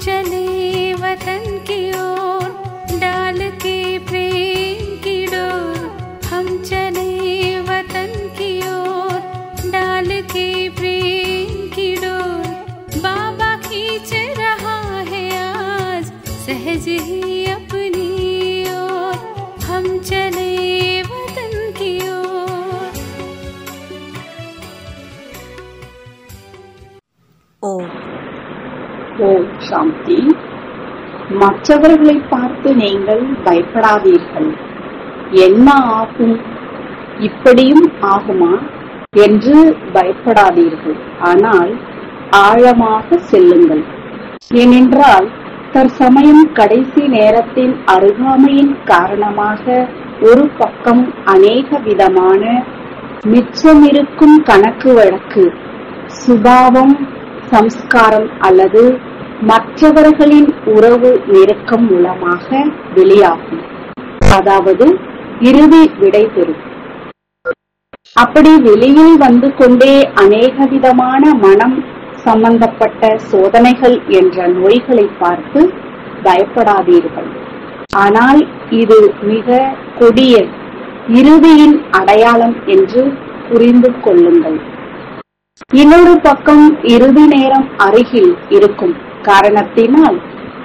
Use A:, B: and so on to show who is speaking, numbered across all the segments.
A: चले वतन की ओर डाल के प्रेम की डोर, हम चले वतन की ओर डाल के प्रेम की डोर, बाबा खींच रहा है आज सहज ही अपनी ओर, हम चले वतन की ओर।
B: ஓம் சாந்தி. மற்றவர்களை பார்த்து நீங்கள் பயப்படாதீர்கள். என்ன ஆகும், இப்படியும் ஆகுமா என்று பயப்படாதீர்கள். ஆனால் ஆழமாக செல்லுங்கள். ஏனென்றால் தற்சமயம் கடைசி நேரத்தின் அருகாமையின் காரணமாக ஒரு பக்கம் அநேக விதமான மிச்சமிருக்கும் கணக்கு வழக்கு, சுபாவம், சம்ஸ்காரம் அல்லது மற்றவர்களின் உறவு நெருக்கம் மூலமாக வெளியாகும். அதாவது இறுதி விடை பெறும். அப்படி வெளியில் வந்து கொண்டே அநேக விதமான மனம் சம்பந்தப்பட்ட சோதனைகள் என்ற நோய்களை பார்த்து பயப்படாதீர்கள். ஆனால் இது மிக கொடிய இறுதியின் அடையாளம் என்று புரிந்து கொள்ளுங்கள். இன்னொரு பக்கம் இறுதி நேரம் அருகில் இருக்கும் காரணத்தினால்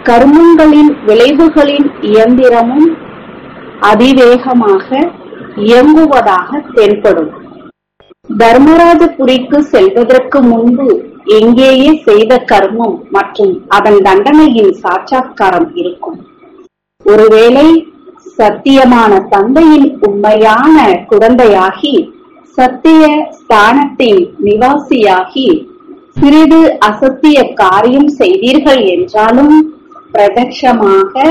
B: கர்மங்களின் விளைவுகளின் இயந்திரமும் அதிவேகமாக இயங்குவதாக தென்படும். தர்மராஜபுரிக்கு செல்வதற்கு முன்பு எங்கேயே செய்த கர்மம் மற்றும் அதன் தண்டனையின் சாட்சாத்காரம் இருக்கும். ஒருவேளை சத்தியமான தந்தையின் உண்மையான குழந்தையாகி சத்திய ஸ்தானத்தின் நிவாசியாகி சிறிது அசத்திய காரியம் செய்தீர்கள் என்றாலும் பிரத்யட்சமாக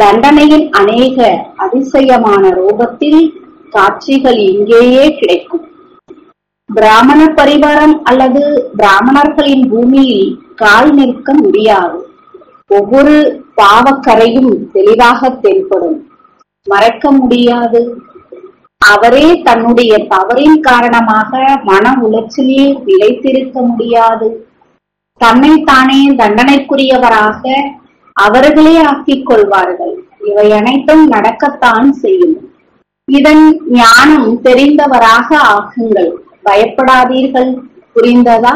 B: தண்டனையின் அநேக அதிசயமான ரூபத்தில் காட்சிகள் இங்கேயே கிடைக்கும். பிராமண பரிவாரம் அல்லது பிராமணர்களின் பூமியில் கால் நிற்க முடியாது. ஒவ்வொரு பாவக்கரையும் தெளிவாக தென்படும். மறைக்க முடியாது. அவரே தன்னுடைய தவறின் காரணமாக மன உளைச்சலில் நிலைத்திருக்க முடியாது. தன்னைத்தானே தண்டனைக்குரியவராக அவர்களே ஆக்கிக் கொள்வார்கள். இவை அனைத்தும் நடக்கத்தான் செய்யும். இதன் ஞானம் தெரிந்தவராக ஆகுங்கள். பயப்படாதீர்கள். புரிந்ததா?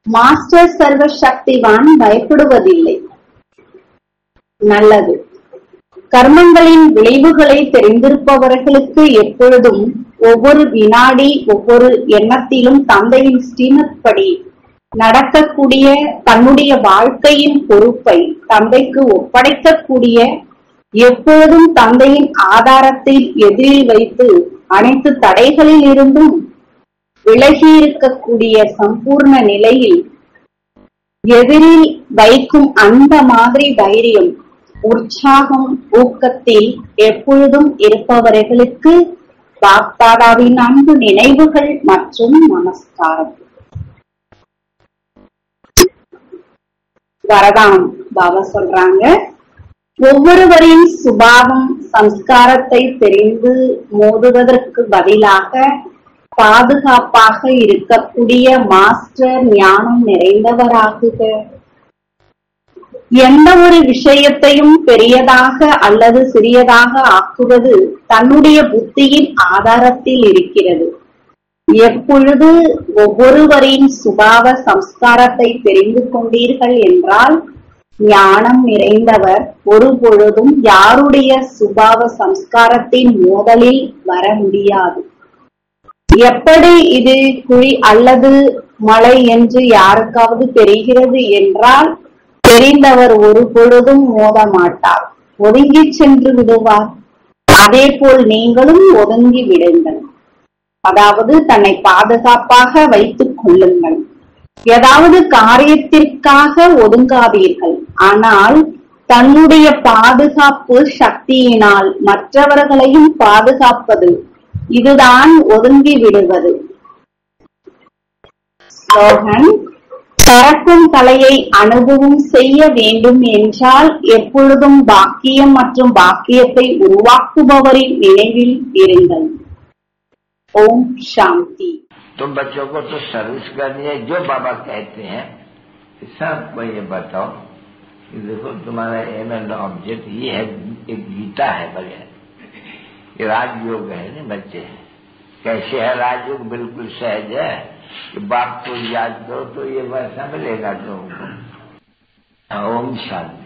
B: மாஸ்டர் சர்வ சக்திவான் பயப்படுவதில்லை. நல்லது. கர்மங்களின் விளைவுகளை தெரிந்திருப்பவர்களுக்கு எப்பொழுதும் ஒவ்வொரு வினாடி ஒவ்வொரு எண்ணத்திலும் தந்தையின் ஸ்ரீமத் படி நடக்கக்கூடிய தன்னுடைய வாழ்க்கையின் பொறுப்பை தந்தைக்கு ஒப்படைக்கக்கூடிய, எப்பொழுதும் தந்தையின் ஆதாரத்தில் எதிரில் வைத்து அனைத்து தடைகளில் இருந்தும் விலகி இருக்கக்கூடிய சம்பூர்ண நிலையில் எதிரில் வைக்கும் அந்த மாதிரி தைரியம், உற்சாகம், ஊக்கத்தில் எப்பொழுதும் இருப்பவர்களுக்கு பாப்தாதாவின் அன்பு நினைவுகள் மற்றும் நமஸ்காரம். வரதானம் பாபா சொல்றாங்க, ஒவ்வொருவரின் சுபாவம் சம்ஸ்காரத்தை தெரிந்து மோதுவதற்கு பதிலாக பாதுகாப்பாக இருக்கக்கூடிய மாஸ்டர் ஞானம் நிறைந்தவராகுக. எந்த ஒரு விஷயத்தையும் பெரியதாக அல்லது சிறியதாக ஆக்குவது தன்னுடைய புத்தியின் ஆதாரத்தில் இருக்கிறது. எப்பொழுது ஒவ்வொருவரின் சுபாவ சம்ஸ்காரத்தை தெரிந்து கொண்டீர்கள் என்றால் ஞானம் நிறைந்தவர் ஒரு பொழுதும் யாருடைய சுபாவ சம்ஸ்காரத்தின் மோதலில் வர முடியாது. எப்படி இது குழி அல்லது மலை என்று யாருக்காவது தெரிகிறது என்றால் தெரிந்தவர் ஒரு பொழுதும் மோத மாட்டார், ஒதுங்கி சென்று விடுவார். அதே போல் நீங்களும் ஒதுங்கி விடுங்கள். அதாவது தன்னை பாதுகாப்பாக வைத்துக் கொள்ளுங்கள். ஏதாவது காரியத்திற்காக ஒதுங்காதீர்கள். ஆனால் தன்னுடைய பாதுகாப்பு சக்தியினால் மற்றவர்களையும் பாதுகாப்பது, இதுதான் ஒதுங்கி விடுவது. ஸ்லோகன்: பறக்கும் கலையை அனுபவம் செய்ய வேண்டும் என்றால் எப்பொழுதும் பாக்கியம் மற்றும் பாக்கியத்தை உருவாக்குபவரின் நினைவில் இருங்கள். ஓம் சாந்தி.
C: तुम बच्चों को तो सर्विस करनी है, जो बाबा कहते हैं सबको ये बताओ कि देखो तुम्हारा एम एंड ऑब्जेक्ट ये है, एक गीता है बगैर, ये राजयोग है ना बच्चे। कैसे है राजयोग? बिल्कुल सहज है कि बाप को याद करो तो ये वैसा मिलेगा तुमको। ओम शांति।